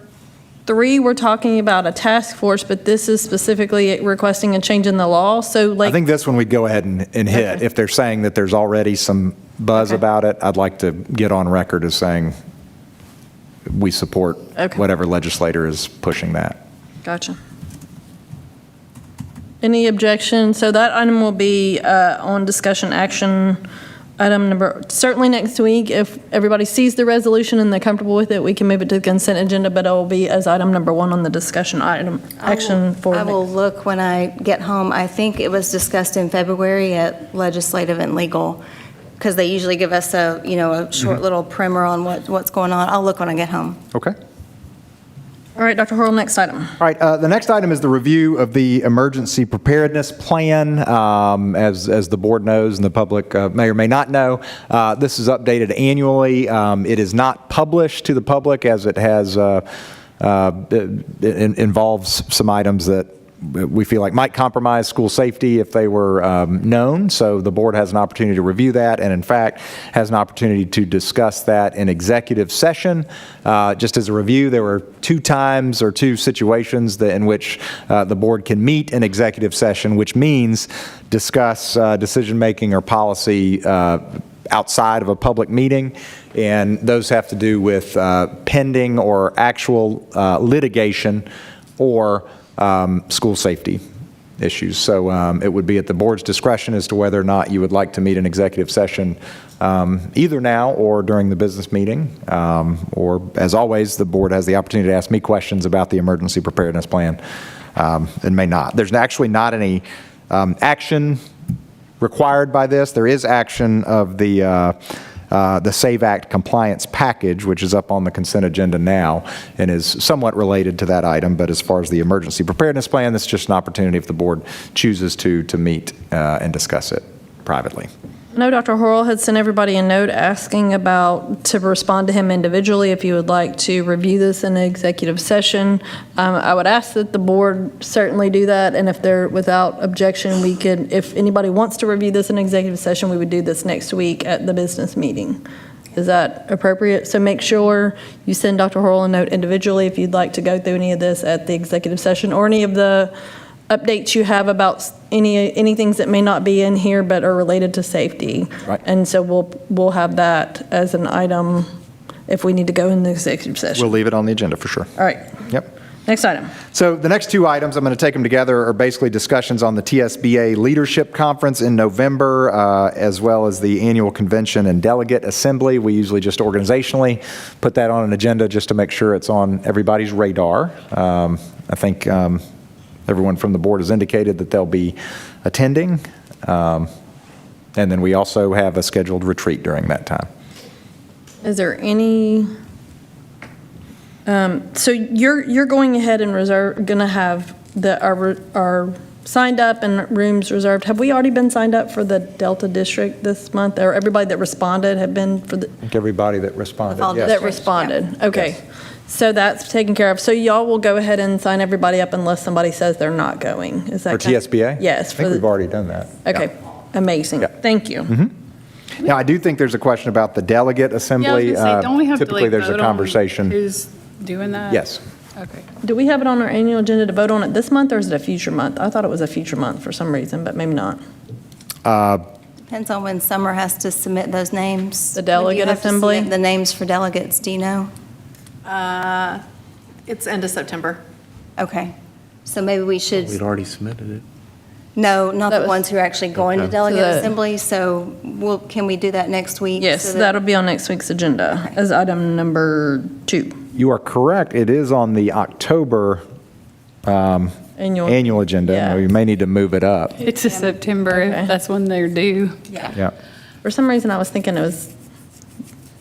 3, we're talking about a task force, but this is specifically requesting a change in the law. So I like, think this one we'd go ahead and hit. Okay. If they're saying that there's already some buzz Okay. about it, I'd like to get on record as saying we support Okay. whatever legislator is pushing that. gotcha. Any objection? So that item will be on discussion action, item number, certainly next week. If everybody sees the resolution and they're comfortable with it, we can move it to the consent agenda, but it will be as item number 1 on the discussion item, action for. I will look when I get home. I think it was discussed in February at Legislative and Legal, because they usually give us a short little primer on what's going on. I'll look when I get home. Okay. All right, Dr. Horl, next item. All right, the next item is the review of the emergency preparedness plan. As the board knows and the public may or may not know, this is updated annually. It is not published to the public as it has it involves some items that we feel like might compromise school safety if they were known. So the board has an opportunity to review that, and in fact has an opportunity to discuss that in executive session. Just as a review, there were 2 times or 2 situations in which the board can meet in executive session, which means discuss decision-making or policy outside of a public meeting, and those have to do with pending or actual litigation or school safety issues. So it would be at the board's discretion as to whether or not you would like to meet an executive session either now or during the business meeting. Or, as always, the board has the opportunity to ask me questions about the emergency preparedness plan and may not. There's actually not any action required by this. There is action of the SAVE Act compliance package, which is up on the consent agenda now and is somewhat related to that item. But as far as the emergency preparedness plan, this is just an opportunity if the board chooses to meet and discuss it privately. I know Dr. Horrell had sent everybody a note asking to respond to him individually if you would like to review this in an executive session. I would ask that the board certainly do that, and if they're without objection, we could, if anybody wants to review this in executive session, we would do this next week at the business meeting. Is that appropriate? So make sure you send Dr. Horrell a note individually if you'd like to go through any of this at the executive session, or any of the updates you have about any things that may not be in here but are related to safety. Right. And so we'll have that as an item if we need to go in the executive session. We'll leave it on the agenda for sure. All right. Yep. Next item. So the next two items, I'm going to take them together, are basically discussions on the TSBA Leadership Conference in November, as well as the annual convention and delegate assembly. We usually just organizationally put that on an agenda just to make sure it's on everybody's radar. I think everyone from the board has indicated that they'll be attending. And then we also have a scheduled retreat during that time. Is there any, so you're going ahead and going to have our signed up and rooms reserved. Have we already been signed up for the Delta District this month? Or everybody that responded have been for the? I think everybody that responded, All yes. That responded, okay. Yes. So that's taken care of. So y'all will go ahead and sign everybody up unless somebody says they're not going. Is that For TSBA? Yes. I think we've already done that. Okay, amazing. Yeah. Thank you. Now, I do think there's a question about the delegate Yeah, I was assembly. gonna say, don't we have to Typically, like there's a vote on conversation. who's doing that? Yes. Okay. Do we have it on our annual agenda to vote on it this month, or is it a future month? I thought it was a future month for some reason, but maybe not. Depends on when Summer has to submit those names. The delegate When do you have to assembly? submit the names for delegates, do you know? It's end of September. Okay, so maybe we should, We'd already submitted it. no, not That the was- ones who are actually going to Okay. delegate So the- assembly, so can we do that next week? Yes, so that- that'll be on next week's agenda as item number 2. You are correct. It is on the October annual agenda. Yeah. You may need to move it up. It's a September, Okay. that's when they're due. Yeah. For some reason, I was thinking it was,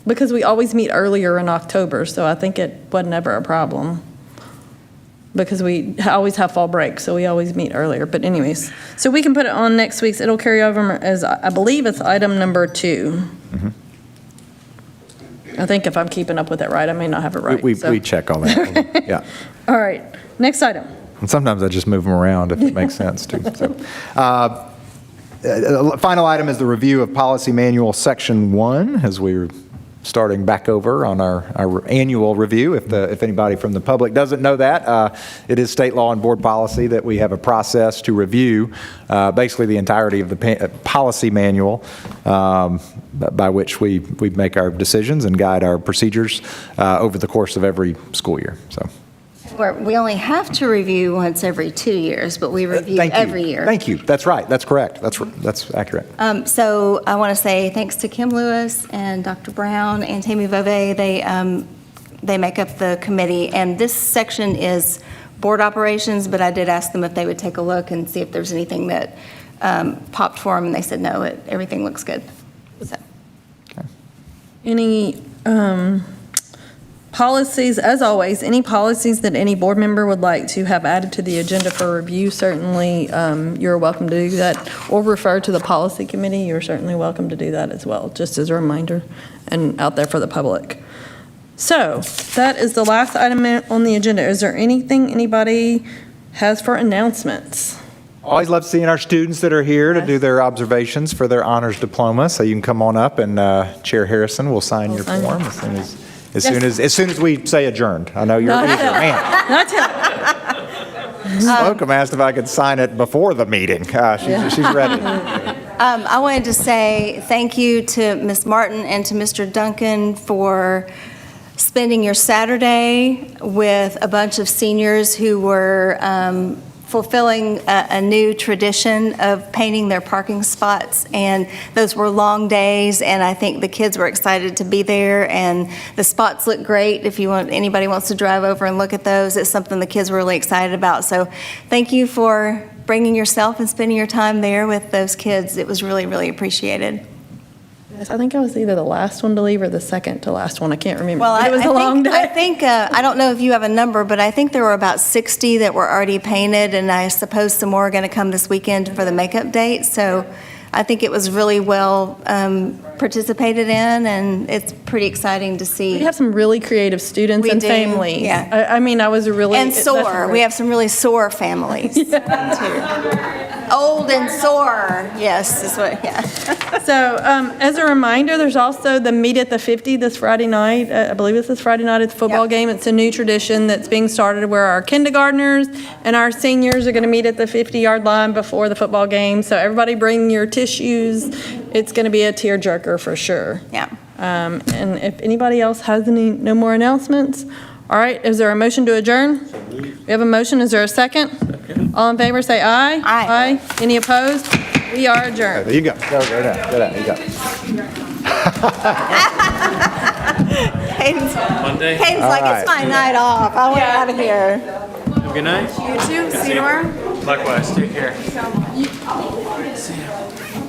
because we always meet earlier in October, so I think it wasn't ever a problem. Because we always have fall break, so we always meet earlier. But anyways, so we can put it on next week's, it'll carry over as, I believe it's item number 2. I think if I'm keeping up with it right, I may not have it right. We so. check all that. Yeah. All right, next item. And sometimes I just move them around if it makes sense too. So, final item is the review of Policy Manual Section 1, as we're starting back over on our annual review. If anybody from the public doesn't know that, it is state law and board policy that we have a process to review basically the entirety of the policy manual by which we make our decisions and guide our procedures over the course of every school year. So. We only have to review once every 2 years, but we review Thank you. every year. Thank you. That's right. That's correct. That's accurate. So I want to say thanks to Kim Lewis and Dr. Brown and Tammy Vove. They make up the committee, and this section is board operations, but I did ask them if they would take a look and see if there's anything that popped for them, and they said no, everything looks good. So. Any policies, as always, any policies that any board member would like to have added to the agenda for review, certainly you're welcome to do that, or refer to the policy committee, you're certainly welcome to do that as well, just as a reminder and out there for the public. So that is the last item on the agenda. Is there anything anybody has for announcements? Always love seeing our students that are here to do their observations for their honors diploma. So you can come on up and Chair Harrison will sign your sign form as soon as we say adjourned. I know you're eager. Man, Not till, Slocum asked if I could sign it before the meeting. She's ready. I wanted to say thank you to Ms. Martin and to Mr. Duncan for spending your Saturday with a bunch of seniors who were fulfilling a new tradition of painting their parking spots. And those were long days, and I think the kids were excited to be there, and the spots look great. If anybody wants to drive over and look at those, it's something the kids were really excited about. So thank you for bringing yourself and spending your time there with those kids. It was really, really appreciated. Yes, I think I was either the last one to leave or the second to last one. I can't remember. Well, But it was a long day. I think, I don't know if you have a number, but I think there were about 60 that were already painted, and I suppose some more are going to come this weekend for the makeup date. So I think it was really well participated in, and it's pretty exciting to see. We have some really creative students We and do, families. yeah. I mean, I was really. And that's sore. great. We have some really sore families, too. Old and sore, yes, is what, yeah. So, as a reminder, there's also the Meet at the 50 this Friday night. I believe it's this Friday night at the football Yep. game. It's a new tradition that's being started where our kindergartners and our seniors are going to meet at the 50-yard line before the football game. So everybody bring your tissues. It's going to be a tearjerker for sure. Yeah. And if anybody else has no more announcements, all right, is there a motion to adjourn? We have a motion, is there a second? All in favor, say aye. Aye. Any opposed? We are adjourned. There you go. Go down. You go. Hayden's like, All right. it's my night off. I want out of here. Have a good night. You too, see you tomorrow. Likewise, take care. See you.